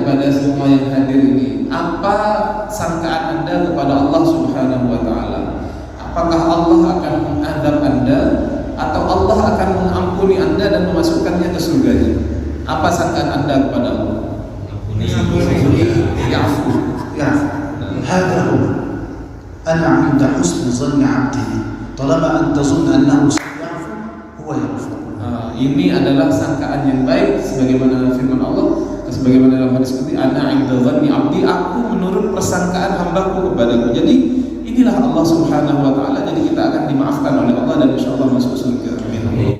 kepada semua yang hadir ini, apa sangkaan Anda kepada Allah Subhanahu wa taala? Apakah Allah akan mengadab Anda atau Allah akan mengampuni Anda dan memasukkannya ke surganya? Apa sangkaan Anda kepada Allah? يعفو هذا هو أنا عند حسن ظن عبده طالما أن تظن أنه سيعفو هو يعفو. Ini adalah sangkaan yang baik sebagaimana firman Allah, sebagaimana dalam hadis qudsi, ana 'inda dhanni 'abdi, aku menurut persangkaan hambaku kepadaku. Jadi inilah Allah Subhanahu wa taala, jadi kita akan dimaafkan oleh Allah dan insyaallah masuk surga. Amin.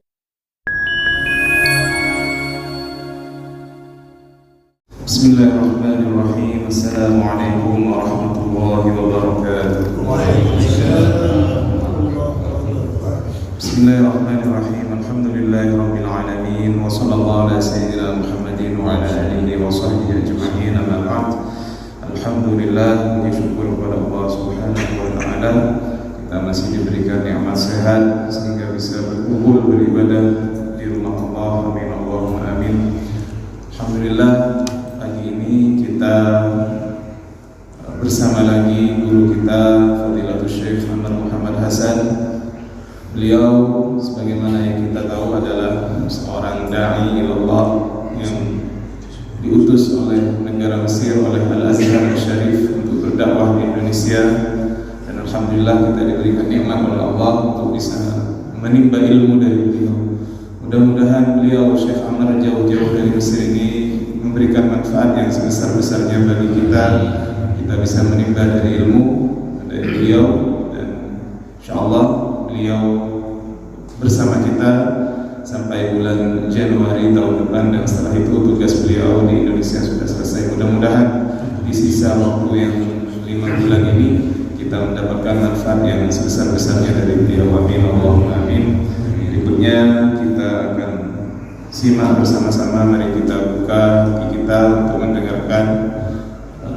Bismillahirrahmanirrahim. Assalamualaikum warahmatullahi wabarakatuh. Bismillahirrahmanirrahim. Alhamdulillahirabbil alamin wa sallallahu ala sayyidina Muhammadin wa ala alihi wa sahbihi ajma'in. Amma ba'd. Alhamdulillah, puji syukur kepada Allah Subhanahu wa taala, kita masih diberikan nikmat sehat sehingga bisa berkumpul beribadah di rumah Allah. Amin Allahumma amin. Alhamdulillah, pagi ini kita bersama lagi guru kita Fadilatul Syekh Muhammad Hasan. Beliau sebagaimana yang kita tahu adalah seorang da'i ilallah yang diutus oleh negara Mesir, oleh Al-Azhar Syarif untuk berdakwah di Indonesia, dan alhamdulillah kita diberikan nikmat oleh Allah untuk bisa menimba ilmu dari beliau. Mudah-mudahan beliau Syekh Amr jauh-jauh dari Mesir ini memberikan manfaat yang sebesar-besarnya bagi kita bisa menimba dari ilmu dari beliau, dan insyaallah beliau bersama kita sampai bulan Januari tahun depan, dan setelah itu tugas beliau di Indonesia sudah selesai. Mudah-mudahan di sisa waktu yang 5 bulan ini kita mendapatkan manfaat yang sebesar-besarnya dari beliau. Amin Allahumma amin. Berikutnya kita akan simak bersama-sama. Mari kita buka hati kita untuk mendengarkan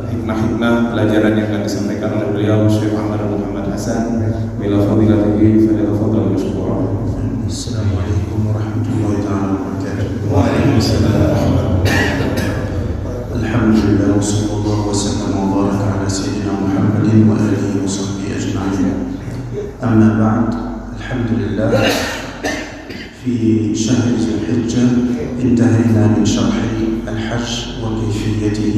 hikmah-hikmah pelajaran yang akan disampaikan oleh beliau Syekh Muhammad Hasan. Bila fadilatihi falyatafadhal mashkura. Assalamualaikum warahmatullahi wabarakatuh. Waalaikumsalam. Alhamdulillah wa sallallahu wa sallam wa baraka ala sayyidina Muhammadin wa alihi wa sahbihi ajma'in. Amma ba'd. Alhamdulillah, في شهر ذي الحجة انتهينا من شرح الحج وكيفيته،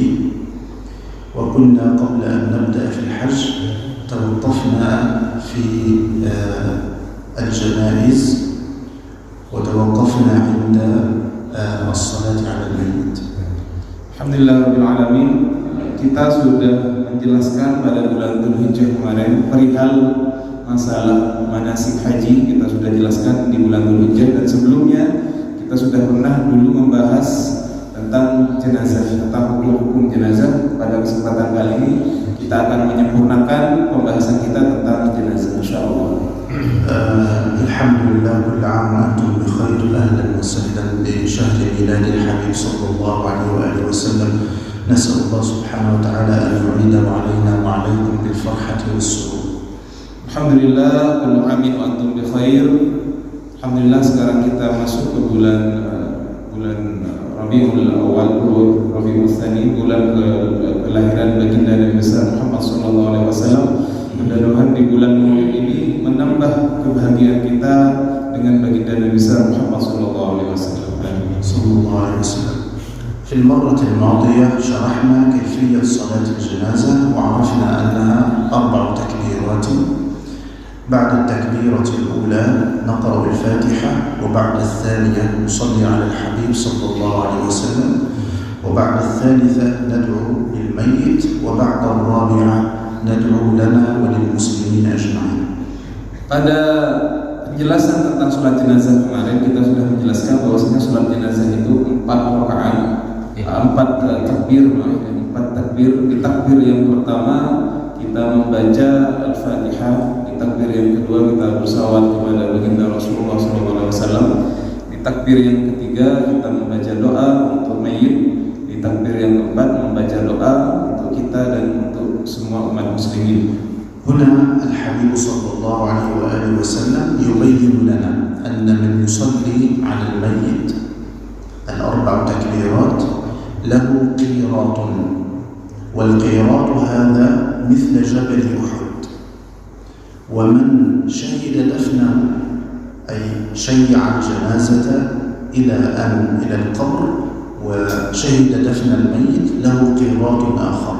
وكنا قبل أن نبدأ في الحج توقفنا في الجنائز وتوقفنا عند الصلاة على الميت. Alhamdulillahirabbil alamin. Kita sudah menjelaskan pada bulan Dzulhijjah kemarin perihal masalah manasik haji. Kita sudah jelaskan di bulan Dzulhijjah, dan sebelumnya kita sudah pernah dulu membahas tentang jenazah, tentang hukum jenazah. Pada kesempatan kali ini kita akan menyempurnakan pembahasan kita tentang jenazah, insyaallah. Alhamdulillah, kullu 'am wa antum bi khair. Ahlan wa sahlan bi shahr milad al-habib sallallahu alaihi wa sallam. Nas'al Allah subhanahu wa ta'ala an yu'ida 'alaina wa 'alaikum bil farhati was surur. Alhamdulillah, kullu 'amin wa antum bi khair. Alhamdulillah, sekarang kita masuk ke bulan Rabiul Awal, Rabiul Tsani, bulan kelahiran baginda Nabi besar Muhammad sallallahu alaihi wasallam. Mudah-mudahan di bulan Maulid ini menambah kebahagiaan kita dengan baginda Nabi besar Muhammad sallallahu alaihi wasallam. في المرة الماضية شرحنا كيفية صلاة الجنازة وعرفنا أنها 4 تكبيرات. بعد التكبيرة الأولى نقرأ الفاتحة، وبعد الثانية نصلي على الحبيب صلى الله عليه وسلم، وبعد الثالثة ندعو للميت، وبعد الرابعة ندعو لنا وللمسلمين أجمعين. Pada penjelasan tentang sholat jenazah kemarin kita sudah menjelaskan bahwasanya sholat jenazah itu 4 rakaat, 4 takbir. Di takbir yang pertama kita membaca Al-Fatihah, di takbir yang kedua kita bersalawat kepada baginda Rasulullah SAW, di takbir yang ketiga kita membaca doa untuk mayit, di takbir yang keempat membaca doa untuk kita dan untuk semua umat muslimin. هنا الحبيب صلى الله عليه وآله وسلم يبين لنا أن من يصلي على الميت ال4 تكبيرات له قيراط، والقيراط هذا مثل جبل أحد. ومن شهد دفنه أي شيع الجنازة إلى القبر وشهد دفن الميت له قيراط آخر.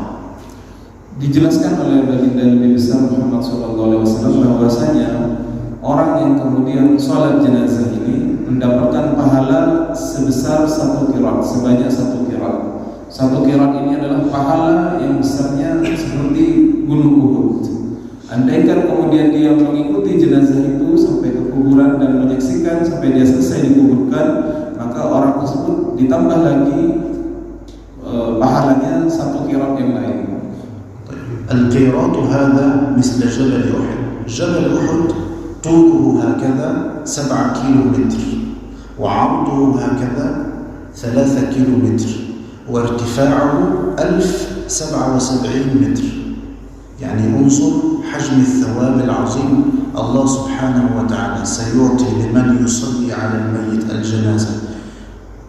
Dijelaskan oleh baginda Nabi besar Muhammad SAW bahwasanya orang yang kemudian sholat jenazah ini mendapatkan pahala sebesar 1 qirat, sebanyak 1 qirat. 1 qirat ini adalah pahala yang besarnya seperti gunung Uhud. Andaikan kemudian dia mengikuti jenazah itu sampai ke kuburan dan menyaksikan sampai dia selesai dikuburkan, maka orang tersebut ditambah lagi pahalanya 1 qirat yang lain. القيراط هذا مثل جبل أحد. جبل أحد طوله هكذا 7 كيلومتر، وعرضه هكذا 3 كيلومتر، وارتفاعه 1077 متر. يعني انظر حجم الثواب العظيم. الله سبحانه وتعالى سيعطي لمن يصلي على الميت الجنازة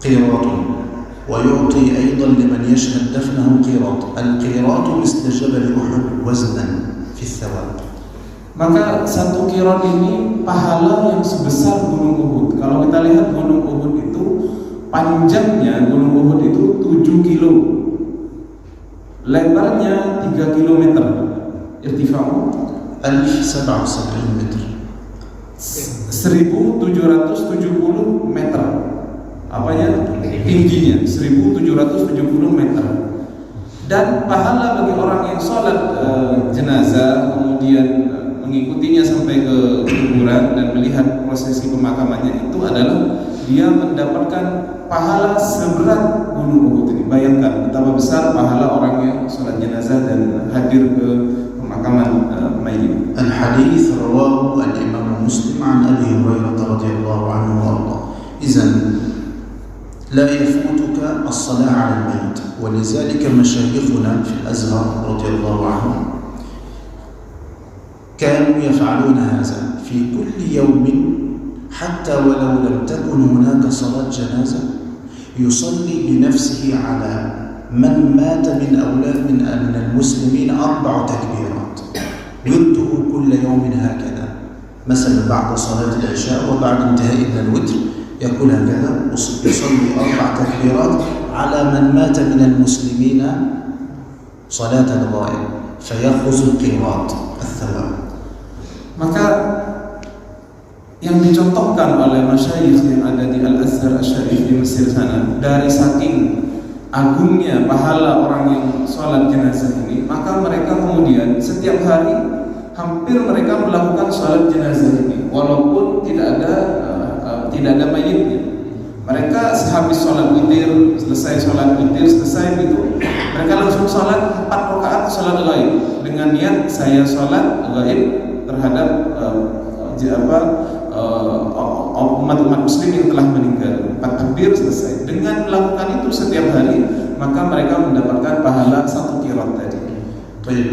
قيراط، ويعطي أيضا لمن يشهد دفنه قيراط. القيراط مثل جبل أحد وزنا في الثواب. Maka 1 qirat ini pahala yang sebesar gunung Uhud. Kalau kita lihat gunung Uhud itu panjangnya gunung Uhud itu 7 kilo, lebarnya 3 kilometer, irtifa'u 1077 meter, 1770 meter. Apanya? Tingginya 1770 meter. Dan pahala bagi orang yang sholat jenazah kemudian mengikutinya sampai ke kuburan dan melihat prosesi pemakamannya itu adalah dia mendapatkan pahala seberat gunung Uhud ini. Bayangkan betapa besar pahala orang yang sholat jenazah dan hadir ke pemakaman mayit. Al-hadits rawahu al-Imam Muslim an Abi Hurairah radhiyallahu anhu wa arda. Izan لا يفوتك الصلاة على الميت، ولذلك مشايخنا في الأزهر رضي الله عنهم كانوا يفعلون هذا في كل يوم، حتى ولو لم تكن هناك صلاة جنازة يصلي بنفسه على من مات من أولاد من المسلمين 4 تكبيرات، يرده كل يوم هكذا، مثلا بعد صلاة العشاء وبعد انتهاء من الوتر يقول هكذا، يصلي 4 تكبيرات على من مات من المسلمين صلاة الغائب فيأخذ القيراط الثواب. Maka yang dicontohkan oleh masyayikh yang ada di Al-Azhar Asy-Syarif di Mesir sana, dari saking agungnya pahala orang yang sholat jenazah ini, maka mereka kemudian setiap hari hampir mereka melakukan sholat jenazah ini walaupun tidak ada mayitnya. Mereka sehabis sholat witir, selesai itu mereka langsung sholat 4 rakaat sholat ghaib dengan niat saya sholat ghaib terhadap umat muslim yang telah meninggal. 4 takbir selesai. Dengan melakukan itu setiap hari, maka mereka mendapatkan pahala 1 qirat tadi. طيب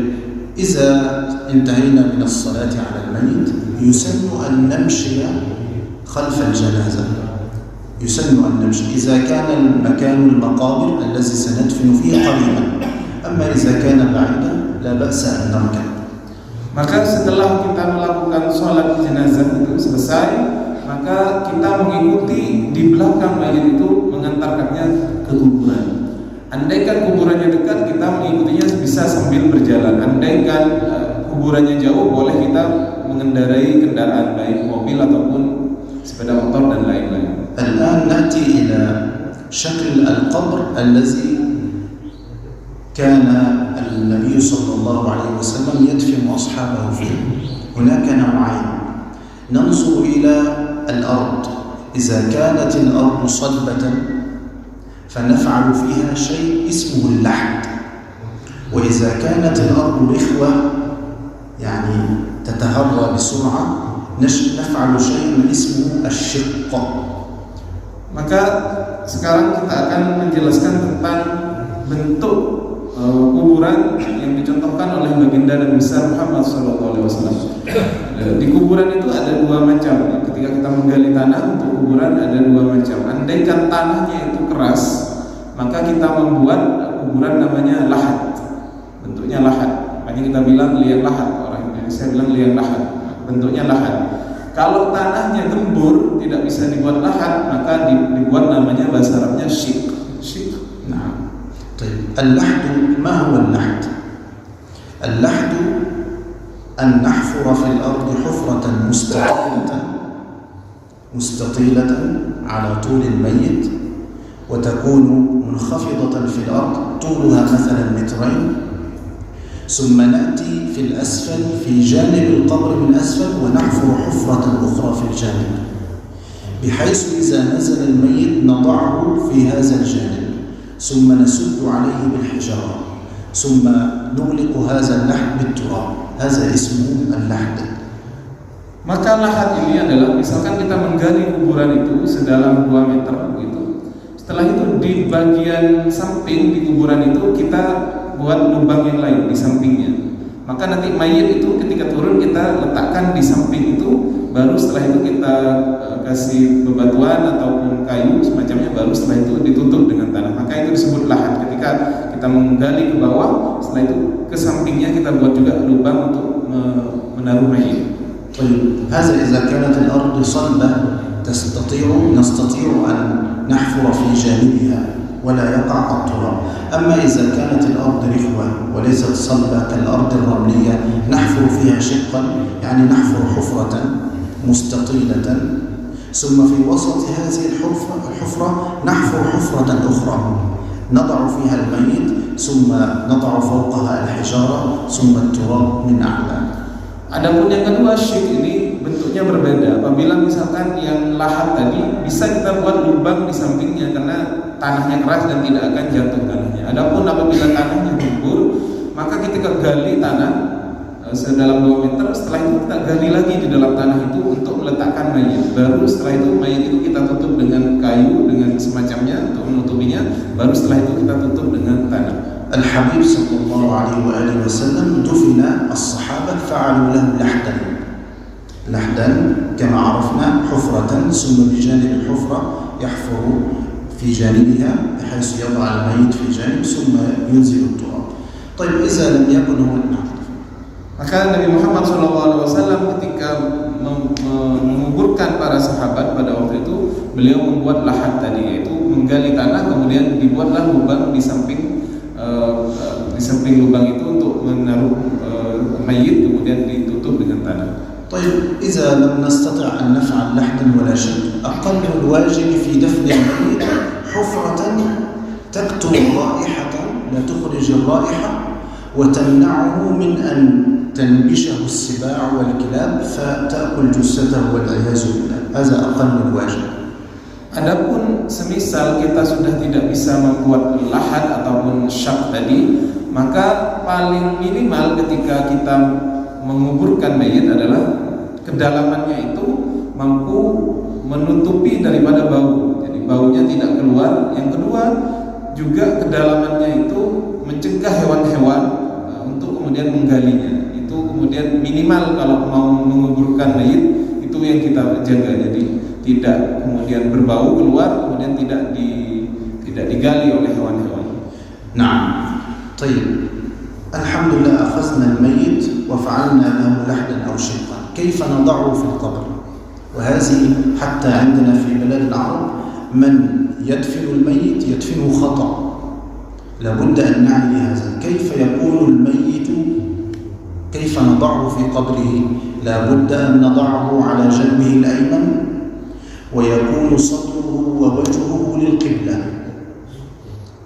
إذا انتهينا من الصلاة على الميت يسن أن نمشي خلف الجنازة، يسن أن نمشي إذا كان المكان المقابر الذي سندفن فيه قريبا، أما إذا كان بعيدا لا بأس أن نركب. Maka setelah kita melakukan sholat jenazah itu selesai, maka kita mengikuti di belakang mayit itu mengantarkannya ke kuburan. Andaikan kuburannya dekat, kita mengikutinya bisa sambil berjalan. Andaikan kuburannya jauh, boleh kita mengendarai kendaraan baik mobil ataupun sepeda motor dan lain-lain. الآن نأتي إلى شكل القبر الذي كان النبي صلى الله عليه وسلم يدفن أصحابه فيه. هناك نوعين، ننظر إلى الأرض، إذا كانت الأرض صلبة فنفعل فيها شيء اسمه اللحد، وإذا كانت الأرض رخوة يعني تتهرى بسرعة نفعل شيء اسمه الشق. Maka sekarang kita akan menjelaskan tentang bentuk kuburan yang dicontohkan oleh baginda Nabi besar Muhammad SAW. Di kuburan itu ada 2 macam. Ketika kita menggali tanah untuk kuburan ada 2 macam. Andaikan tanahnya itu keras, maka kita membuat kuburan namanya lahat, bentuknya lahat. Makanya kita bilang liang lahat, orang Indonesia bilang liang lahat, bentuknya lahat. Kalau tanahnya gembur tidak bisa dibuat lahat, maka dibuat namanya bahasa Arabnya syik. Nah, al-lahd, ma huwa al-lahd? Al-lahd an nahfura fil ardi hufratan mustatilatan ala tul al-mayyit wa takunu munkhafidatan fil ard طولها مثلا مترين ثم نأتي في الأسفل في جانب القبر من أسفل ونحفر حفرة أخرى في الجانب بحيث إذا نزل الميت نضعه في هذا الجانب ثم نسد عليه بالحجارة ثم نغلق هذا اللحد بالتراب هذا اسمه اللحد. Maka lahat ini adalah misalkan kita menggali kuburan itu sedalam 2 meter gitu. Setelah itu di bagian samping di kuburan itu kita buat lubang yang lain di sampingnya. Maka nanti mayit itu ketika turun kita letakkan di samping itu, baru setelah itu kita kasih bebatuan ataupun kayu semacamnya, baru setelah itu ditutup dengan tanah. Maka itu disebut lahat. Ketika kita menggali ke bawah, setelah itu ke sampingnya kita buat juga lubang untuk menaruh mayit. طيب هذا إذا كانت الأرض صلبة نستطيع أن نحفر في جانبها ولا يقع التراب. أما إذا كانت الأرض رخوة وليست صلبة كالأرض الرملية نحفر فيها شقا، يعني نحفر حفرة مستطيلة ثم في وسط هذه الحفرة نحفر حفرة أخرى نضع فيها الميت ثم نضع فوقها الحجارة ثم التراب من أعلى. Adapun yang kedua, syik ini bentuknya berbeda. Apabila misalkan yang lahat tadi bisa kita buat lubang di sampingnya karena tanahnya keras dan tidak akan jatuh tanahnya. Adapun apabila tanahnya gembur, maka ketika gali tanah sedalam 2 meter, setelah itu kita gali lagi di dalam tanah itu untuk meletakkan mayit. Baru setelah itu mayit itu kita tutup dengan kayu dengan semacamnya untuk menutupinya. Baru setelah itu kita tutup dengan tanah. الحبيب صلى الله عليه وآله وسلم دفن الصحابة فعلوا له لحدا كما عرفنا حفرة ثم بجانب الحفرة يحفر في جانبها بحيث يضع الميت في جانب ثم ينزل التراب. طيب إذا لم يكن هو maka Nabi Muhammad SAW ketika menguburkan para sahabat pada waktu itu, beliau membuat lahat tadi, yaitu menggali tanah kemudian dibuatlah lubang di samping lubang itu untuk menaruh mayit, kemudian ditutup dengan tanah. طيب إذا لم نستطع أن نفعل لحدا ولا شيء أقل الواجب في دفن الميت حفرة تكتم رائحة لا تخرج الرائحة وتمنعه من أن تنبشه السباع والكلاب فتأكل جثته والعياذ بالله. هذا أقل الواجب. Adapun semisal kita sudah tidak bisa membuat lahat ataupun syak tadi, maka paling minimal ketika kita menguburkan mayit adalah kedalamannya itu mampu menutupi daripada bau, jadi baunya tidak keluar. Yang kedua juga kedalamannya itu mencegah hewan-hewan untuk kemudian menggalinya. Itu kemudian minimal kalau mau menguburkan mayit itu yang kita jaga, jadi tidak kemudian berbau keluar, kemudian tidak digali oleh hewan-hewan. Nah, طيب. الحمد لله أخذنا الميت وفعلنا له لحدا أو شقا، كيف نضعه في القبر؟ وهذه حتى عندنا في بلاد العرب من يدفن الميت يدفنه خطأ، لابد أن نعني هذا. كيف يكون الميت، كيف نضعه في قبره؟ لابد أن نضعه على جنبه الأيمن ويكون صدره ووجهه للقبلة.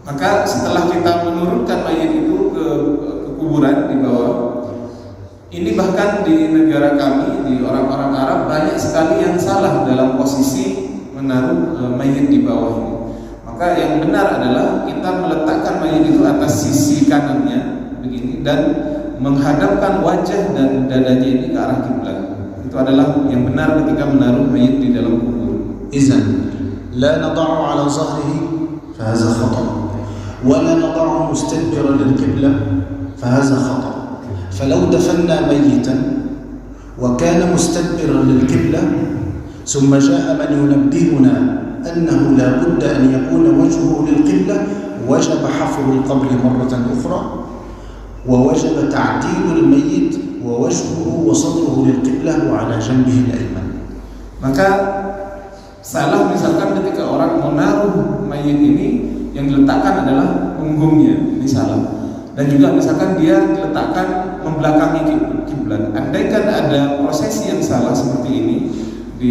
Maka setelah kita menurunkan mayit itu ke kuburan di bawah, ini bahkan di negara kami, di orang-orang Arab banyak sekali yang salah dalam posisi menaruh mayit di bawah ini. Maka yang benar adalah kita meletakkan mayit itu atas sisi kanannya begini dan menghadapkan wajah dan dadanya ini ke arah kiblat. Itu adalah yang benar ketika menaruh mayit di dalam kubur. إذن لا نضعه على ظهره فهذا خطأ، ولا نضعه مستدبرا للقبلة فهذا خطأ. فلو دفنا ميتا وكان مستدبرا للقبلة ثم جاء من ينبهنا أنه لا بد أن يكون وجهه للقبلة وجب حفر القبر مرة أخرى ووجب تعديل الميت ووجهه وصدره للقبلة وعلى جنبه الأيمن. Maka salah misalkan ketika orang menaruh mayit ini yang diletakkan adalah punggungnya, ini salah. Dan juga misalkan dia diletakkan membelakangi kiblat. Andaikan ada prosesi yang salah seperti ini,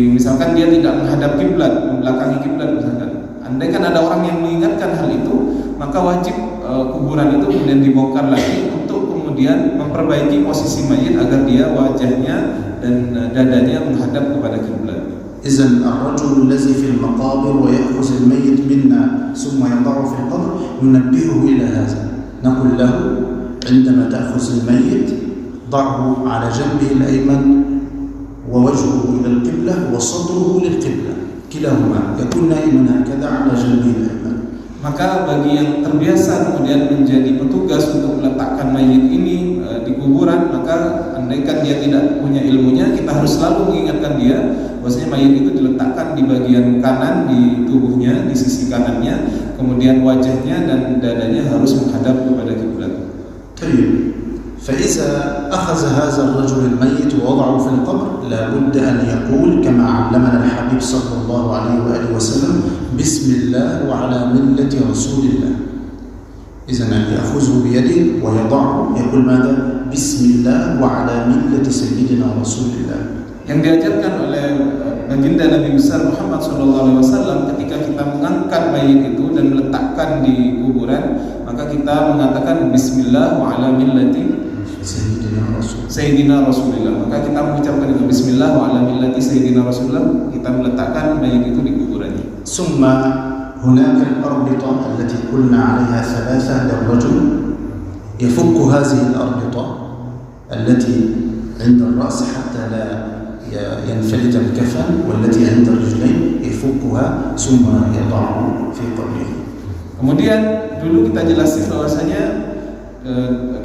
misalkan dia tidak menghadap kiblat, membelakangi kiblat misalkan. Andaikan ada orang yang mengingatkan hal itu, maka wajib kuburan itu kemudian dibongkar lagi untuk kemudian memperbaiki posisi mayit agar dia wajahnya dan dadanya menghadap kepada kiblat. إذن الرجل الذي في المقابر ويأخذ الميت منا ثم يضعه في القبر ننبهه إلى هذا، نقول له عندما تأخذ الميت ضعه على جنبه الأيمن ووجهه إلى القبلة وصدره للقبلة كلاهما يكون نائما هكذا على جنبه الأيمن. Maka bagi yang terbiasa kemudian menjadi petugas untuk meletakkan mayit ini di kuburan, maka andaikan dia tidak punya ilmunya, kita harus selalu mengingatkan dia bahwasanya mayit itu diletakkan di bagian kanan di tubuhnya, di sisi kanannya, kemudian wajahnya dan dadanya harus menghadap kepada kiblat. طيب، فإذا أخذ هذا الرجل الميت ووضعه في القبر لابد أن يقول كما علمنا الحبيب صلى الله عليه وآله وسلم بسم الله وعلى ملة رسول الله. إذن يأخذه بيده ويضعه يقول ماذا؟ بسم الله وعلى ملة سيدنا رسول الله. Yang diajarkan oleh baginda Nabi besar Muhammad SAW ketika kita mengangkat mayit itu dan meletakkan di kuburan, maka kita mengatakan Bismillah wa ala millati Sayyidina Rasulullah. Maka kita mengucapkan itu Bismillah wa ala millati Sayyidina Rasulullah, kita meletakkan mayit itu di kuburannya. ثم هناك الأربطة التي قلنا عليها ثلاثة للرجل، يفك هذه الأربطة التي عند الرأس حتى لا ينفلت الكفن، والتي عند الرجلين يفكها ثم يضعه في قبره. Kemudian dulu kita jelasin bahwasanya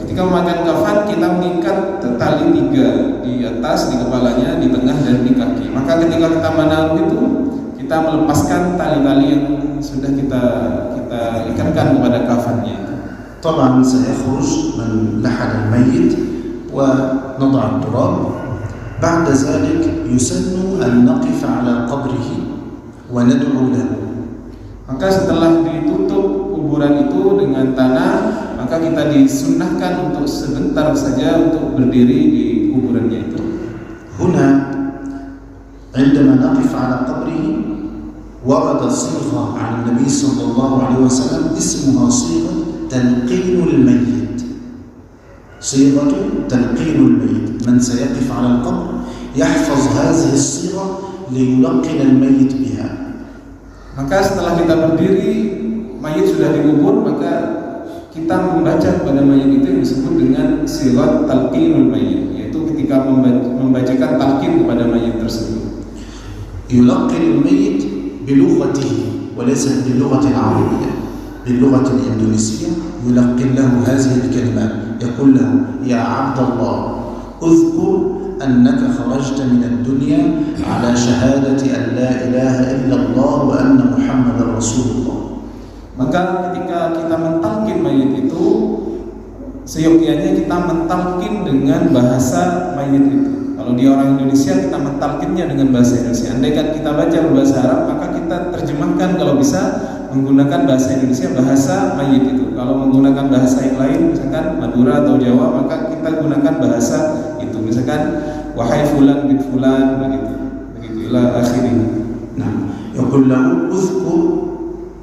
ketika memakai kafan kita mengikat tali 3 di atas, di kepalanya, di tengah dan di kaki. Maka ketika kita menaruh itu, kita melepaskan tali-tali yang sudah kita ikatkan kepada kafannya. طبعا سيخرج من لحد الميت ونضع التراب. بعد ذلك يسن أن نقف على قبره وندعو له. Maka setelah ditutup kuburan itu dengan tanah, maka kita disunnahkan untuk sebentar saja untuk berdiri di kuburannya itu. هنا عندما نقف على قبره ورد صيغة عن النبي صلى الله عليه وسلم اسمها صيغة تلقين الميت. صيغة تلقين الميت، من سيقف على القبر يحفظ هذه الصيغة ليلقن الميت بها. Maka setelah kita berdiri, mayit sudah dikubur, maka kita membaca kepada mayit itu yang disebut dengan sirat talqinul mayit, yaitu ketika membacakan talqin kepada mayit tersebut. يلقن الميت بلغته وليس باللغة العربية، باللغة الإندونيسية. يلقن له هذه الكلمات، يقول له يا عبد الله اذكر أنك خرجت من الدنيا على شهادة أن لا إله إلا الله وأن محمد رسول الله. Maka ketika kita mentalkin mayit itu, seyogyanya kita mentalkin dengan bahasa mayit itu. Kalau dia orang Indonesia, kita mentalkinnya dengan bahasa Indonesia. Andaikan kita baca berbahasa Arab, maka kita terjemahkan kalau bisa menggunakan bahasa Indonesia, bahasa mayit itu. Kalau menggunakan bahasa yang lain, misalkan Madura atau Jawa, maka kita gunakan bahasa itu. Misalkan wahai fulan bin fulan, begitu ila akhirih. Nah, yaqul lahu uzkur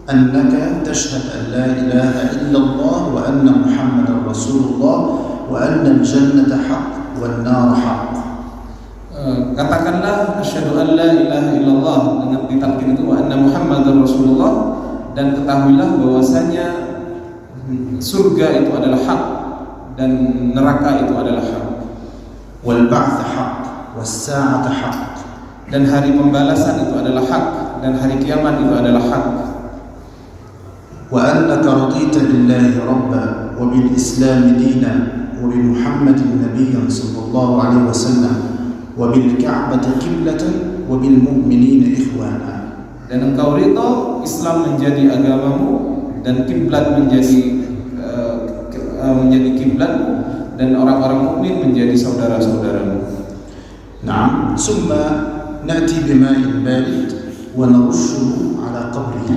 annaka tashhad an la ilaha illallah wa anna Muhammadar Rasulullah wa anna al-jannata haqq wan nar haqq. Katakanlah asyhadu an la ilaha illallah, dengan ditalkin itu wa anna Muhammadar Rasulullah, dan ketahuilah bahwasanya surga itu adalah hak dan neraka itu adalah hak. Wal ba'ts haqq was sa'atu haqq. Dan hari pembalasan itu adalah hak dan hari kiamat itu adalah hak. Wa annaka radita billahi rabban wa bil islam dinan wa bi Muhammadin nabiyyan sallallahu alaihi wasallam wa bil ka'bati qiblatan wa bil mu'minina ikhwana. Dan engkau ridha Islam menjadi agamamu dan kiblat menjadi kiblatmu, dan orang-orang mukmin menjadi saudara-saudaramu. نعم. ثم نأتي بماء بارد ونرشه على قبره.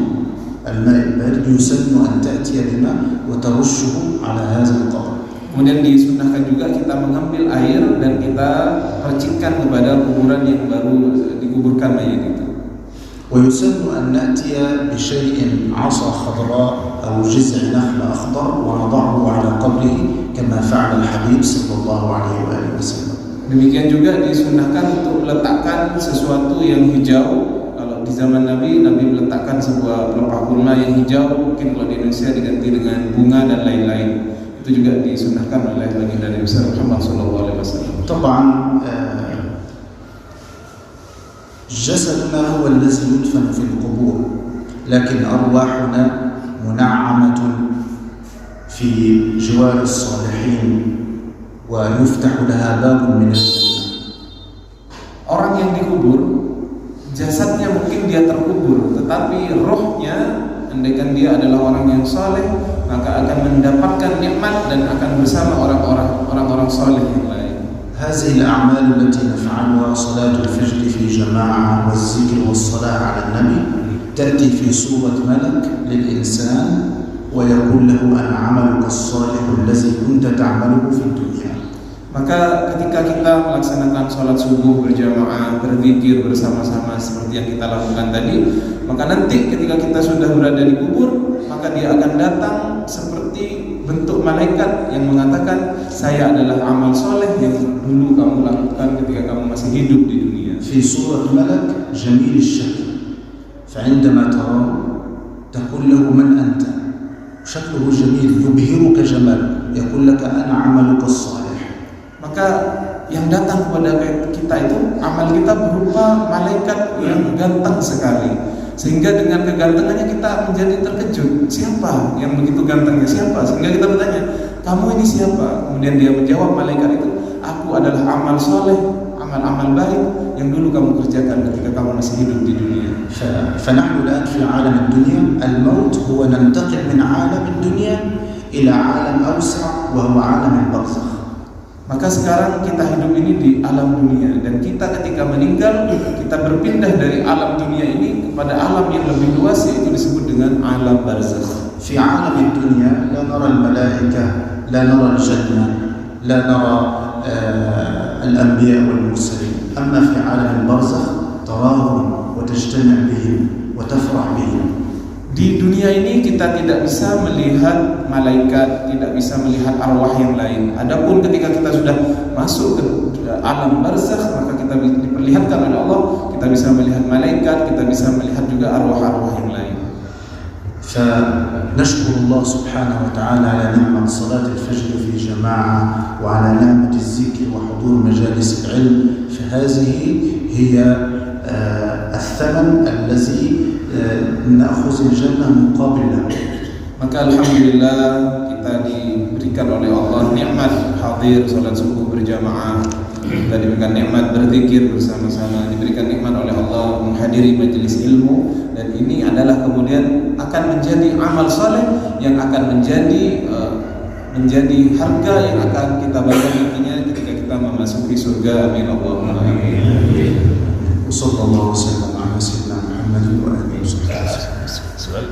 الماء البارد يسن أن تأتي بماء وترشه على هذا القبر. Kemudian disunnahkan juga kita mengambil air dan kita percikkan kepada kuburan yang baru dikuburkan mayat itu. ويسن أن نأتي بشيء عصا خضراء أو جذع نخل أخضر ونضعه على قبره كما فعل الحبيب صلى الله عليه وآله وسلم. Demikian juga disunnahkan untuk meletakkan sesuatu yang hijau. Kalau di zaman Nabi meletakkan sebuah pelepah kurma yang hijau, mungkin kalau di Indonesia diganti dengan bunga dan lain-lain. Itu juga disunnahkan oleh baginda Nabi Muhammad SAW. طبعا جسدنا هو الذي يدفن في القبور، لكن أرواحنا منعمة في جوار الصالحين ويفتح لها باب من الجنة. Orang yang dikubur, jasadnya mungkin dia terkubur, tetapi rohnya, andaikan dia adalah orang yang saleh, maka akan mendapatkan nikmat dan akan bersama orang-orang saleh yang lain. هذه الأعمال التي نفعلها صلاة الفجر في جماعة والذكر والصلاة على النبي تأتي في صورة ملك للإنسان ويقول له أنا عملك الصالح الذي كنت تعمله في الدنيا. Maka ketika kita melaksanakan sholat subuh berjamaah, berzikir bersama-sama seperti yang kita lakukan tadi, maka nanti ketika kita sudah berada di kubur, maka dia akan datang seperti bentuk malaikat yang mengatakan, saya adalah amal soleh yang dulu kamu lakukan ketika kamu masih hidup di dunia. Fi surat malak jamil الشكل فعندما تراه تقول له من أنت شكله جميل يبهرك جماله يقول لك أنا عملك الصالح. Maka yang datang kepada kita itu amal kita berupa malaikat yang ganteng sekali, sehingga dengan kegantengannya kita menjadi terkejut. Siapa yang begitu gantengnya? Siapa? Sehingga kita bertanya, kamu ini siapa? Kemudian dia menjawab, malaikat itu, aku adalah amal soleh, amal-amal baik yang dulu kamu kerjakan ketika kamu masih hidup di dunia. فنحن الآن في عالم الدنيا، الموت هو ننتقل من عالم الدنيا إلى عالم أوسع وهو عالم البرزخ. Maka sekarang kita hidup ini di alam dunia, dan kita ketika meninggal kita berpindah dari alam dunia ini kepada alam yang lebih luas, yaitu disebut dengan alam barzakh. Fi alam dunia la nara al-malaika, la nara al-jannah, la nara al-anbiya wal mursalin. Amma fi alam al-barzakh tarahum wa tajtami' bihim wa tafrah bihim. Di dunia ini kita tidak bisa melihat malaikat, tidak bisa melihat arwah yang lain. Adapun ketika kita sudah masuk ke alam barzakh, maka kita diperlihatkan oleh Allah, kita bisa melihat malaikat, kita bisa melihat juga arwah-arwah yang lain. فنشكر الله سبحانه وتعالى على نعمة صلاة الفجر في جماعة وعلى نعمة الذكر وحضور مجالس العلم، فهذه هي الثمن الذي نأخذ الجنة مقابل له. Maka alhamdulillah kita diberikan oleh Allah nikmat hadir salat subuh berjamaah, kita diberikan nikmat berzikir bersama-sama, diberikan nikmat oleh Allah menghadiri majelis ilmu, dan ini adalah kemudian akan menjadi amal saleh yang akan menjadi harga yang akan kita bayar nantinya ketika kita memasuki surga. Amin Allahumma amin. Wassallallahu wasallam ala sayyidina Muhammadin wa alihi wasallam.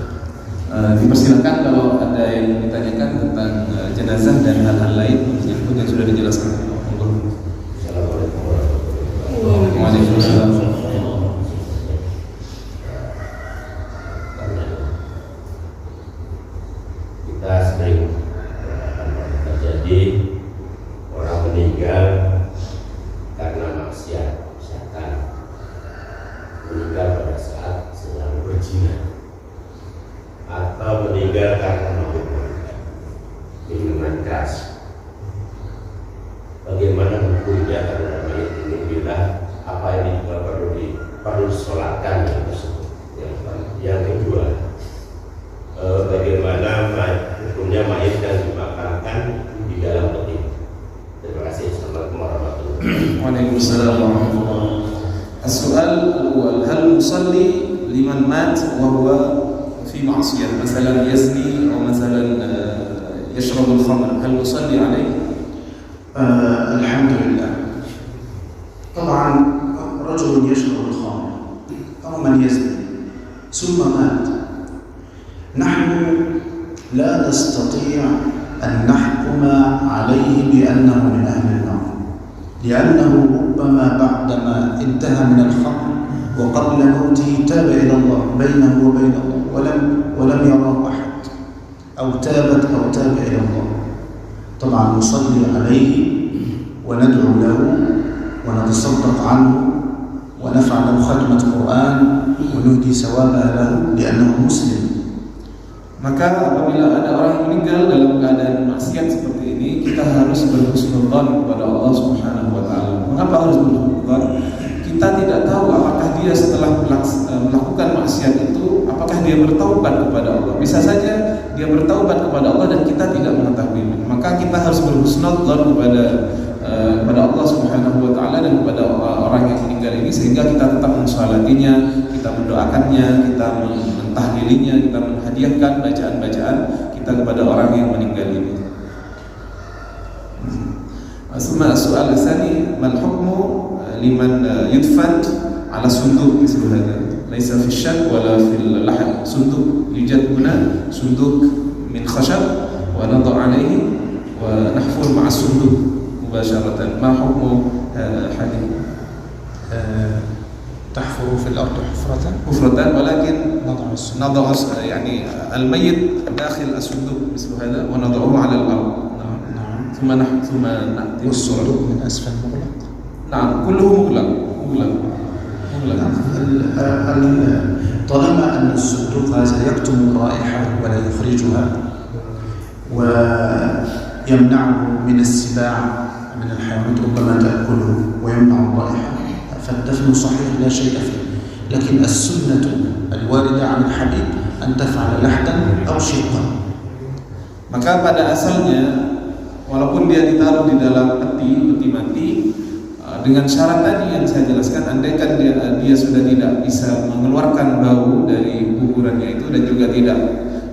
Dipersilakan kalau ada yang ditanyakan tentang jenazah dan hal-hal lain yang sudah dijelaskan. Waalaikumsalam. Kita sering terjadi orang meninggal karena maksiat, syaitan, meninggal pada saat sedang berzina, atau meninggal karena mabuk minuman keras. Bagaimana hukumnya karena mayat ini, bila apa ini perlu disolatkan yang tersebut? Yang kedua, bagaimana hukumnya mayat yang dimakamkan di dalam peti? Terima kasih. Assalamualaikum warahmatullahi wabarakatuh. Waalaikumsalam warahmatullahi wabarakatuh. As-soal al-awwal, hal musalli liman mat wa huwa في معصية مثلا يزني أو مثلا يشرب الخمر هل نصلي عليه؟ الحمد لله. طبعا رجل يشرب الخمر أو من يزني ثم مات، نحن لا نستطيع أن نحكم عليه بأنه من أهل النار، لأنه ربما بعدما انتهى من الخمر وقبل موته تاب إلى الله بينه وبين الله ولم يراه أحد، أو تاب إلى الله. طبعا نصلي عليه وندعو له ونتصدق عنه ونفعل له ختمة قرآن ونهدي ثوابها له لأنه مسلم. Maka apabila ada orang meninggal dalam keadaan maksiat seperti ini, kita harus berhusnudzon kepada Allah Subhanahu wa taala. Mengapa harus berhusnudzon? Kita tidak tahu apakah dia setelah melakukan maksiat itu apakah dia bertaubat kepada Allah. Bisa saja dia bertaubat kepada Allah dan kita tidak mengetahui. Maka kita harus berhusnudzon kepada Allah Subhanahu wa taala dan kepada orang yang meninggal ini, sehingga kita tetap mensolatinya, kita mendoakannya, kita mentahlilinya, kita menghadiahkan bacaan-bacaan kita kepada orang yang meninggal ini. Asma soal asani mal hukmu liman yudfan ala sunduk misal hada laysa fi shak wala fil lahad sunduk yujad huna sunduk min khashab wa nadha alayhi wa nahfur ma'a sunduk مباشرة. ما حكم حديث تحفر في الأرض حفرة ولكن نضع يعني الميت داخل الصندوق مثل هذا ونضعه على الأرض. نعم. ثم نأتي والصندوق من أسفل مغلق. نعم كله مغلق. طالما أن الصندوق هذا يكتم الرائحة ولا يخرجها ويمنعه من السباع من الحيوانات ربما تأكله ويمنع الرائحة فالدفن صحيح لا شيء فيه. لكن السنة الواردة عن الحبيب أن تفعل لحدا أو شقا. Maka pada asalnya walaupun dia ditaruh di dalam peti mati dengan syarat tadi yang saya jelaskan, andaikan dia sudah tidak bisa mengeluarkan bau dari kuburannya itu dan juga tidak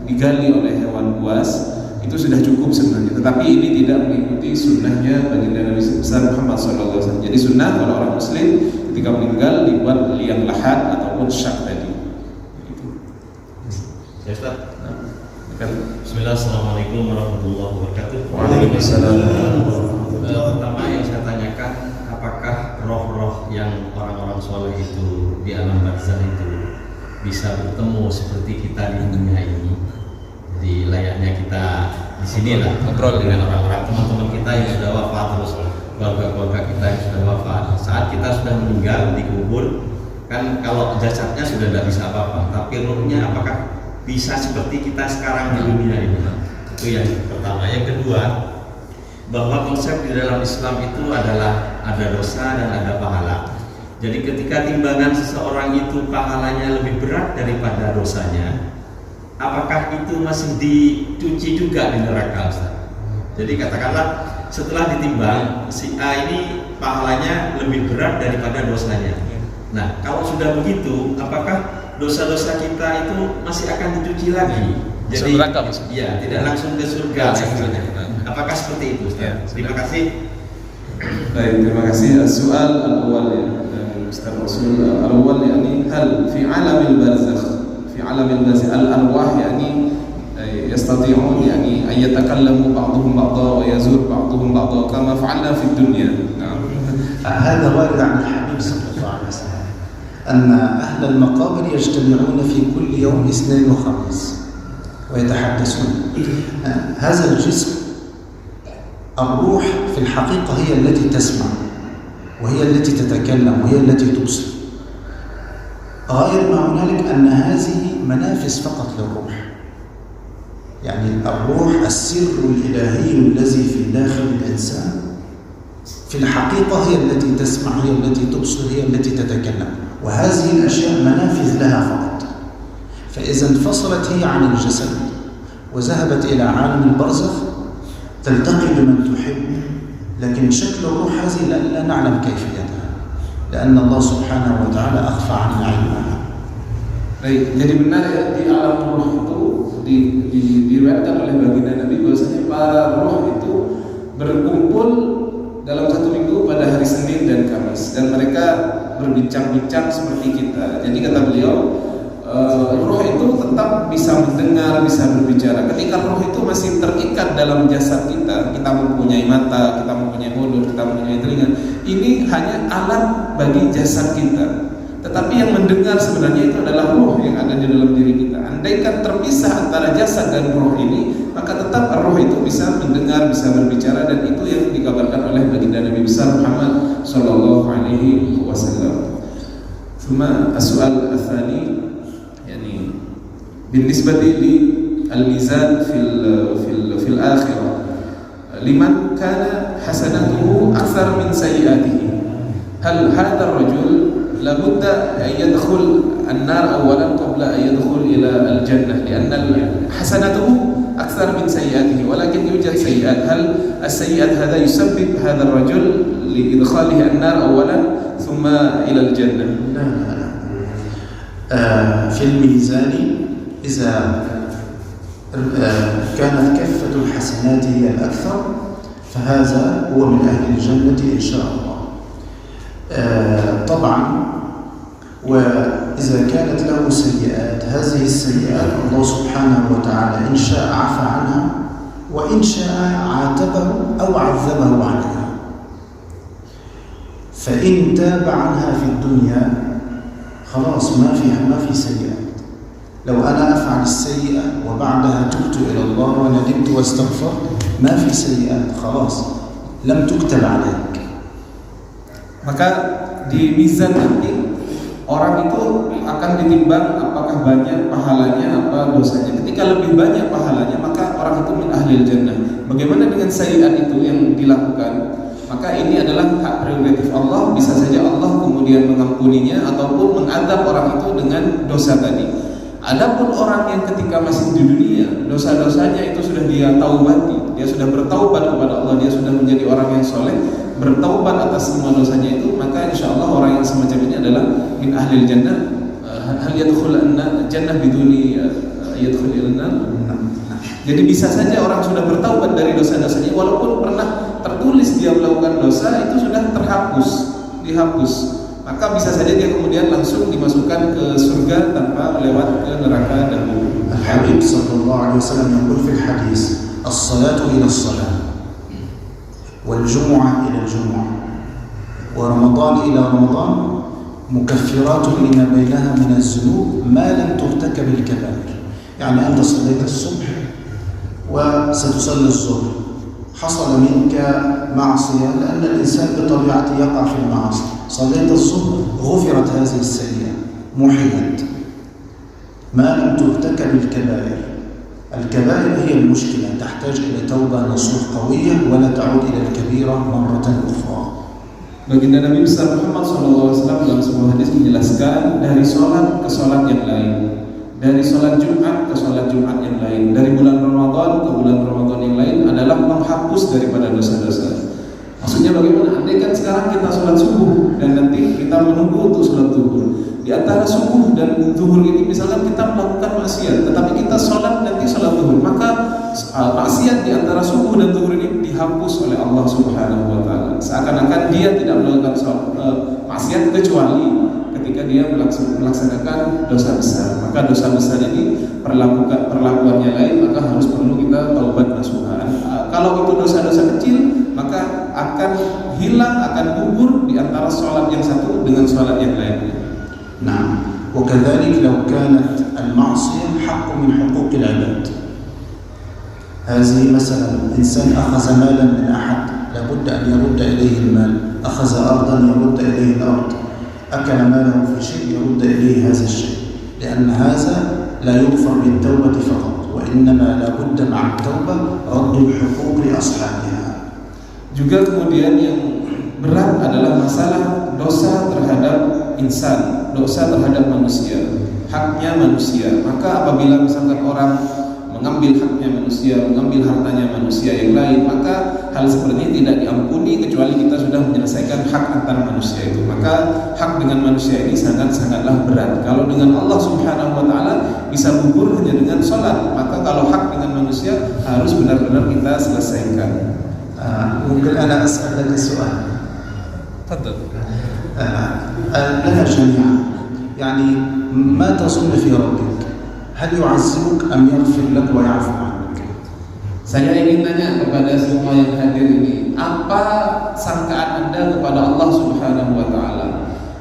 digali oleh hewan buas, itu sudah cukup sebenarnya. Tetapi ini tidak mengikuti sunnahnya baginda Nabi besar Muhammad SAW. Jadi sunnah kalau orang Muslim ketika meninggal dibuat liang lahat ataupun syak tadi. Itu. Ya Ustaz. Bismillah, assalamualaikum warahmatullahi wabarakatuh. Waalaikumsalam. Pertama yang saya tanyakan, apakah roh-roh yang orang-orang soleh itu di alam barzah itu bisa bertemu seperti kita di dunia ini? Di layaknya kita di sini lah ngobrol dengan orang-orang teman-teman kita yang sudah wafat, terus keluarga-keluarga kita yang sudah wafat. Saat kita sudah meninggal dikubur, kan kalau jasadnya sudah tidak bisa apa-apa, tapi rohnya apakah bisa seperti kita sekarang di dunia ini? Itu yang pertama. Yang kedua, bahwa konsep di dalam Islam itu adalah ada dosa dan ada pahala. Jadi ketika timbangan seseorang itu pahalanya lebih berat daripada dosanya, apakah itu masih dicuci juga di neraka, Ustaz? Jadi katakanlah setelah ditimbang si A ini pahalanya lebih berat daripada dosanya. Nah, kalau sudah begitu, apakah dosa-dosa kita itu masih akan dicuci lagi? Jadi neraka, ya, tidak langsung ke surga. Apakah seperti itu, Ustaz? Terima kasih. Baik, terima kasih. Soal al-awwal ya, Ustaz Rasul al-awwal yani hal fi alamil barzakh في عالم الأرواح يعني يستطيعون يعني أن يتكلموا بعضهم بعضا ويزور بعضهم بعضا كما فعلنا في الدنيا. نعم. هذا وارد عن الحبيب صلى الله عليه وسلم أن أهل المقابر يجتمعون في كل يوم اثنين وخميس ويتحدثون. هذا الجسم الروح في الحقيقة هي التي تسمع وهي التي تتكلم وهي التي تبصر. غير ما هنالك أن هذه منافس فقط للروح. يعني الروح السر الإلهي الذي في داخل الإنسان في الحقيقة هي التي تسمع، هي التي تبصر، هي التي تتكلم، وهذه الأشياء منافذ لها فقط. فإذا انفصلت هي عن الجسد وذهبت إلى عالم البرزخ تلتقي بمن تحب، لكن شكل الروح هذه لا نعلم كيفيتها، لأن الله سبحانه وتعالى أخفى عنا علمها. Baik, jadi benar ya, di alam roh itu diriwayatkan oleh baginda Nabi bahwasanya para roh itu berkumpul dalam satu minggu pada hari Senin dan Kamis, dan mereka berbincang-bincang seperti kita. Jadi kata beliau, roh itu tetap bisa mendengar, bisa berbicara. Ketika roh itu masih terikat dalam jasad kita, kita mempunyai mata, kita mempunyai mulut, kita mempunyai telinga, ini hanya alat bagi jasad kita. Tetapi yang mendengar sebenarnya itu adalah roh yang ada di dalam diri kita. Andaikan terpisah antara jasad dan roh ini, maka tetap roh itu bisa mendengar, bisa berbicara, dan itu yang dikabarkan oleh baginda Nabi besar Muhammad sallallahu alaihi wasallam. Thumma as-su'al ats-tsani, yani binisbati li al-mizan fil akhirah liman kana hasanatuhu akthar min sayyi'atihi, hal hadha ar-rajul لابد أن يدخل النار أولا قبل أن يدخل إلى الجنة، لأن حسناته أكثر من سيئاته، ولكن يوجد سيئات. هل السيئات هذا يسبب هذا الرجل لإدخاله النار أولا ثم إلى الجنة؟ لا. في الميزان إذا كانت كفة الحسنات هي الأكثر فهذا هو من أهل الجنة إن شاء الله. طبعا وإذا كانت له سيئات، هذه السيئات الله سبحانه وتعالى إن شاء عفى عنها وإن شاء عاتبه أو عذبه عنها. فإن تاب عنها في الدنيا خلاص ما في سيئات. لو أنا أفعل السيئة وبعدها تبت إلى الله وندمت واستغفرت ما في سيئات، خلاص لم تكتب عليك. Maka di mizan nanti orang itu akan ditimbang apakah banyak pahalanya apa dosanya. Ketika lebih banyak pahalanya maka orang itu min ahlil jannah. Bagaimana dengan sayiat itu yang dilakukan? Maka ini adalah hak prerogatif Allah. Bisa saja Allah kemudian mengampuninya ataupun mengadab orang itu dengan dosa tadi. Adapun orang yang ketika masih di dunia dosa-dosanya itu sudah dia taubati, dia sudah bertaubat kepada Allah, dia sudah menjadi orang yang soleh, bertaubat atas semua dosanya itu, maka insya Allah orang yang semacam ini adalah min ahlil jannah. Hal yadkhul jannah biduni yadkhul ilan. Jadi bisa saja orang sudah bertaubat dari dosa-dosanya, walaupun pernah tertulis dia melakukan dosa itu sudah dihapus. Maka bisa saja dia kemudian langsung dimasukkan ke surga tanpa lewat ke neraka dahulu. Al-Habib sallallahu alaihi wasallam yaqul fil hadis, as-salatu ila as-salah wal-jumu'ah ila al-jumu'ah wa Ramadan ila Ramadan mukaffiratun lima bainaha min az-zunub ma lam turtakab al-kaba'ir. Yani anta sallayta as-subh wa satusalla az-zuhr, حصل منك معصية لأن الإنسان بطبيعته يقع في المعاصي، صليت الصبح غفرت هذه السيئة محيت ما لم ترتكب الكبائر. الكبائر هي المشكلة، تحتاج إلى توبة نصوح قوية ولا تعود إلى الكبيرة مرة أخرى. Baginda Nabi besar Muhammad SAW dalam sebuah hadis menjelaskan dari sholat ke sholat yang lain, dari sholat Jumat ke sholat Jumat yang lain, dari bulan Ramadan ke bulan Ramadan yang lain adalah menghapus daripada dosa-dosa. Maksudnya bagaimana? Andai kan sekarang kita sholat subuh dan nanti kita menunggu untuk sholat zuhur. Di antara subuh dan zuhur ini misalkan kita melakukan maksiat, tetapi kita sholat nanti sholat zuhur, maka maksiat di antara subuh dan zuhur ini dihapus oleh Allah Subhanahu wa taala. Seakan-akan dia tidak melakukan maksiat kecuali ketika dia melaksanakan dosa besar. Maka dosa besar ini perlakuannya lain, maka harus perlu kita taubat nasuhan. Kalau itu dosa-dosa kecil, maka akan hilang, akan gugur di antara sholat yang satu dengan sholat yang lain. نعم وكذلك لو كانت المعصية حق من حقوق العباد. هذه مثلا إنسان أخذ مالا من أحد لابد أن يرد إليه المال، أخذ أرضا يرد إليه الأرض، أكل ماله في شيء يرد إليه هذا الشيء، لأن هذا لا يغفر بالتوبة فقط وإنما لابد مع التوبة رد الحقوق لأصحابها. Juga kemudian yang berat adalah masalah dosa terhadap insan, dosa terhadap manusia, haknya manusia. Maka apabila misalkan orang mengambil haknya manusia, mengambil hartanya manusia yang lain, maka hal seperti ini tidak diampuni kecuali kita sudah menyelesaikan hak antar manusia itu. Maka hak dengan manusia ini sangatlah berat. Kalau dengan Allah Subhanahu wa taala bisa gugur hanya dengan salat, maka kalau hak dengan manusia harus benar-benar kita selesaikan. ممكن أنا أسأل لك سؤال؟ تفضل. لنا جميعا يعني ما تظن في ربك؟ هل يعذبك أم يغفر لك ويعفو عنك؟ Saya ingin tanya kepada semua yang hadir ini, apa sangkaan Anda kepada Allah Subhanahu wa taala?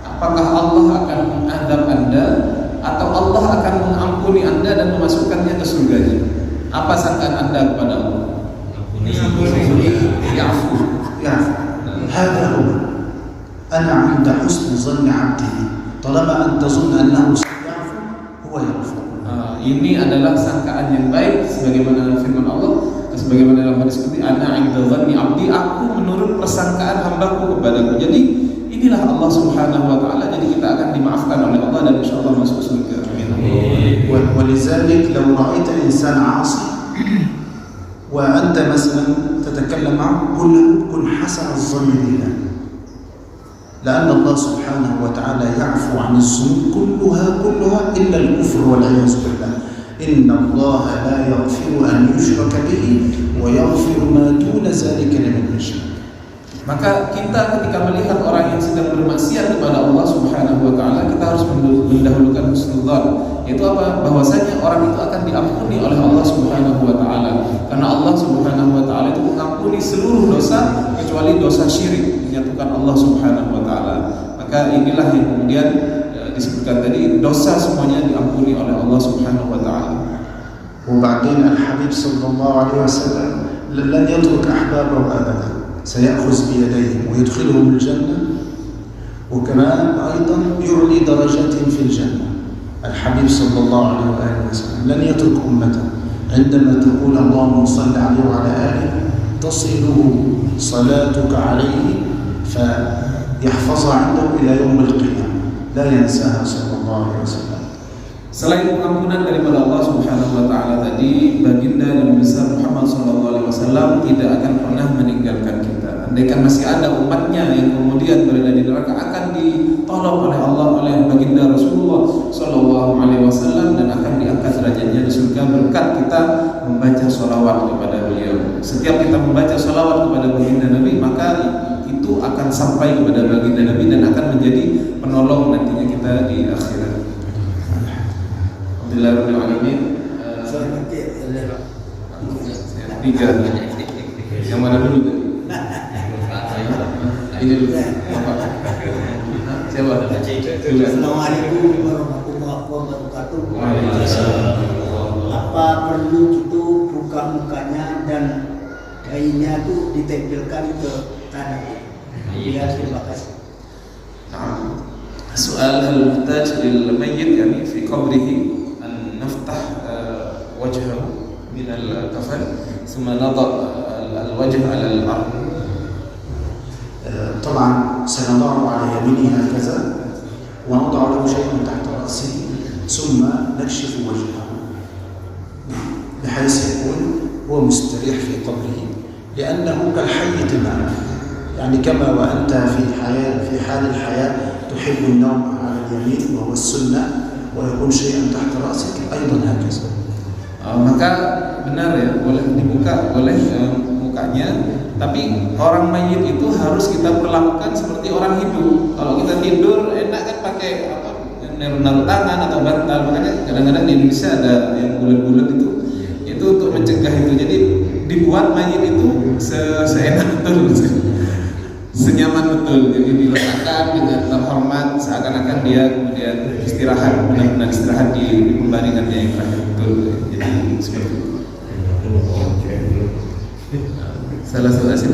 Apakah Allah akan mengadab Anda atau Allah akan mengampuni Anda dan memasukkannya ke surganya? Apa sangkaan Anda kepada Allah? يعفو. هذا هو. أنا عند حسن ظن عبدي طالما أن تظن أنه سيعفو هو يغفر. Ini adalah sangkaan yang baik sebagaimana firman Allah, sebagaimana dalam hadis qudsi, ana 'inda dhanni 'abdi, aku menurut persangkaan hambaku kepadaku. Jadi inilah Allah Subhanahu wa taala, jadi kita akan dimaafkan oleh Allah dan insyaallah masuk surga. Amin. ولذلك لو رأيت إنسان عاصي وأنت مثلا تتكلم معه كن حسن الظن بالله، لأن الله سبحانه وتعالى يعفو عن الذنوب كلها إلا الكفر والعياذ بالله. إن الله لا يغفر أن يشرك به ويغفر ما دون ذلك لمن يشاء. Maka kita ketika melihat orang yang sedang bermaksiat kepada Allah Subhanahu wa taala, kita harus mendahulukan husnudzon. Yaitu apa? Bahwasanya orang itu akan diampuni oleh Allah Subhanahu wa taala. Karena Allah Subhanahu wa taala itu mengampuni seluruh dosa kecuali dosa syirik, menyatukan Allah Subhanahu wa taala. Maka inilah yang kemudian disebutkan tadi, dosa semuanya diampuni oleh Allah Subhanahu wa taala. وبعدين الحبيب صلى الله عليه وسلم لن يترك أحبابه أبدا، سيأخذ بيديهم ويدخلهم الجنة، وكمان أيضا يعلي درجاتهم في الجنة. الحبيب صلى الله عليه وآله وسلم لن يترك أمته، عندما تقول اللهم صل عليه وعلى آله تصله صلاتك عليه فيحفظها عنده إلى يوم القيامة لا ينساها صلى الله عليه وسلم. Selain pengampunan daripada Allah Subhanahu wa taala tadi, baginda Nabi besar Muhammad sallallahu alaihi wasallam tidak akan pernah meninggalkan kita. Andaikan masih ada umatnya yang kemudian berada di neraka, akan ditolong oleh Allah oleh baginda Rasulullah sallallahu alaihi wasallam dan akan diangkat derajatnya di surga berkat kita membaca sholawat kepada beliau. Setiap kita membaca sholawat kepada baginda Nabi, maka itu akan sampai kepada baginda Nabi dan akan menjadi penolong nantinya kita di akhirat. Alhamdulillahirrahmanirrahim. Tiga. Yang mana dulu? Ini dulu. Siapa? Assalamualaikum warahmatullahi wabarakatuh. Apa perlu itu buka mukanya dan dahinya itu ditempelkan ke tanah? Iya, terima kasih. Soal hal muhtaj lil mayyit yani fi qabrihi an naftah wajhahu min al-kafan thumma nadha al-wajh ala al-ard. طبعا سنضعه على يمينه هكذا ونضع له شيئا تحت رأسه ثم نكشف وجهه بحيث يكون هو مستريح في قبره لأنه كالحي تماما، يعني كما وأنت في حال الحياة تحب النوم على اليمين وهو السنة ويكون شيئا تحت رأسك أيضا هكذا. Maka benar ya, boleh dibuka, boleh mukanya, tapi orang mayit itu harus kita perlakukan seperti orang hidup. Kalau kita tidur enak kan pakai apa, naruh tangan atau bantal. Makanya kadang-kadang di Indonesia ada yang bulat-bulat itu untuk mencegah itu. Jadi dibuat mayit itu seenak betul, senyaman betul. Jadi diletakkan dengan terhormat seakan-akan dia kemudian istirahat, benar-benar istirahat di pembaringannya yang terakhir betul. Jadi seperti itu. Salah satu hasil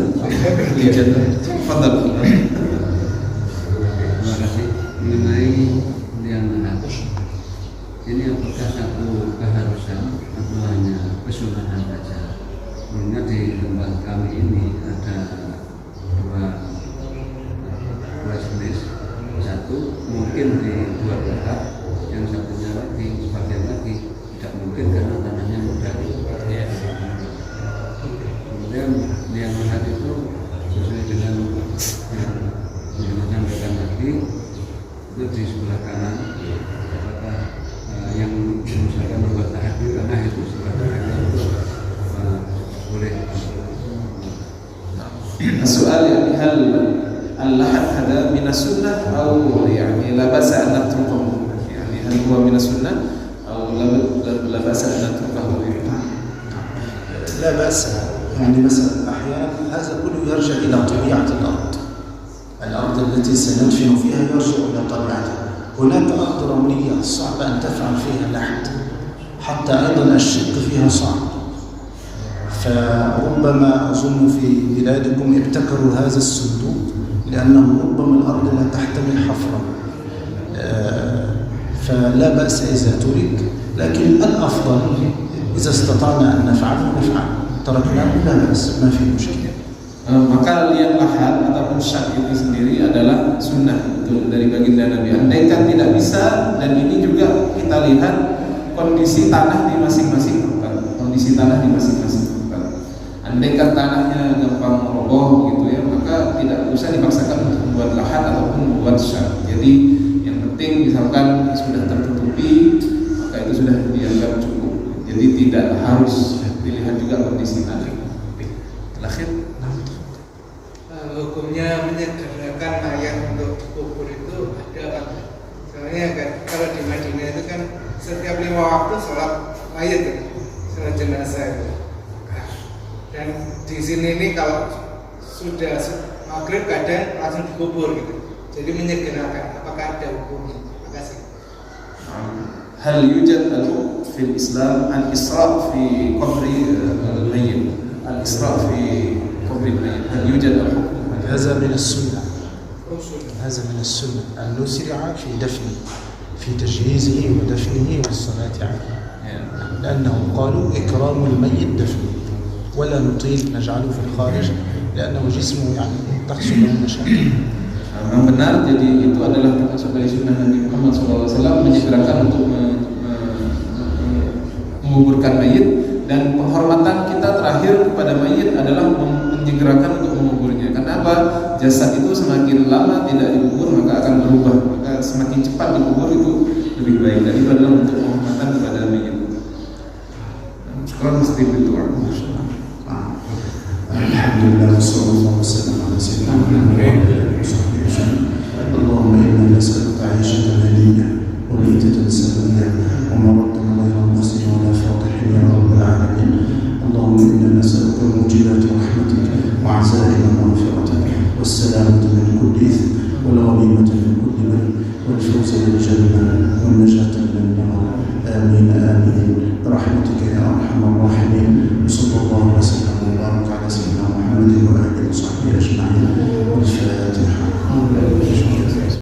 lihat fadal. Terima kasih. Mengenai yang ini apakah satu keharusan atau hanya kesunahan saja? Mengingat di tempat kami ini ada dua jenis, satu mungkin di dua tempat, yang satunya lagi sebagian lagi tidak mungkin karena tanahnya mudah. liang lahat itu sesuai dengan yang disampaikan tadi, itu di sebelah kanan. Apakah yang misalkan membuat tahap di tengah itu sebelah kanan itu boleh? السؤال يعني هل اللحد هذا من السنة أو يعني لا بأس أن نتركه؟ يعني هل هو من السنة أو لا بأس أن نتركه؟ لا بأس، يعني مثلا أحيانا هذا كله يرجع إلى طبيعة الأرض التي سندفن فيها يرجع إلى طبيعتها. هناك أرض رملية صعب أن تفعل فيها اللحد، حتى أيضا الشق فيها صعب. فربما أظن في بلادكم ابتكروا هذا الصندوق لأنه ربما الأرض لا تحتمل حفرا، فلا بأس إذا ترك، لكن الأفضل إذا استطعنا أن نفعله نفعل، تركناه لا بأس، ما في مشكلة. Maka liang lahat ataupun syak itu sendiri adalah sunnah itu dari baginda Nabi. Andaikan tidak bisa, dan ini juga kita lihat kondisi tanah di masing-masing tempat. Kondisi tanah di masing-masing tempat. Andaikan tanahnya gampang roboh gitu ya, maka tidak usah dipaksakan untuk membuat lahat ataupun membuat syak. Jadi yang penting misalkan sudah tertutupi, maka itu sudah dianggap cukup. Jadi tidak harus dilihat juga kondisi tanah. Terakhir. Hukumnya menyegerakan mayat untuk kubur itu ada kan? Soalnya kan kalau di Madinah itu kan setiap 5 waktu sholat mayat kan? Sholat jenazah itu. Dan di sini ini kalau sudah maghrib kadang langsung dikubur gitu. Jadi menyegerakan. Apakah ada hukumnya? Terima kasih. هل يوجد في الإسلام الإسراء في قبر الميت؟ الإسراء في قبر الميت هل يوجد الحكم؟ هذا من السنة، هذا من السنة أن نسرع في دفنه، في تجهيزه ودفنه والصلاة عليه، لأنه قالوا إكرام الميت دفنه ولا نطيل نجعله في الخارج لأنه جسمه يعني تحصل له مشاكل. Memang benar, jadi itu adalah termasuk dari sunnah Nabi Muhammad SAW, menyegerakan untuk menguburkan mayit, dan penghormatan kita terakhir kepada mayit adalah menyegerakan untuk menguburnya. Kenapa? Jasad itu semakin lama tidak dikubur maka akan berubah, maka semakin cepat dikubur itu lebih baik, dan itu adalah untuk penghormatan kepada mayit. Sekarang mesti berdoa. Alhamdulillah, wassallallahu wasallam ala sayyidina Muhammad.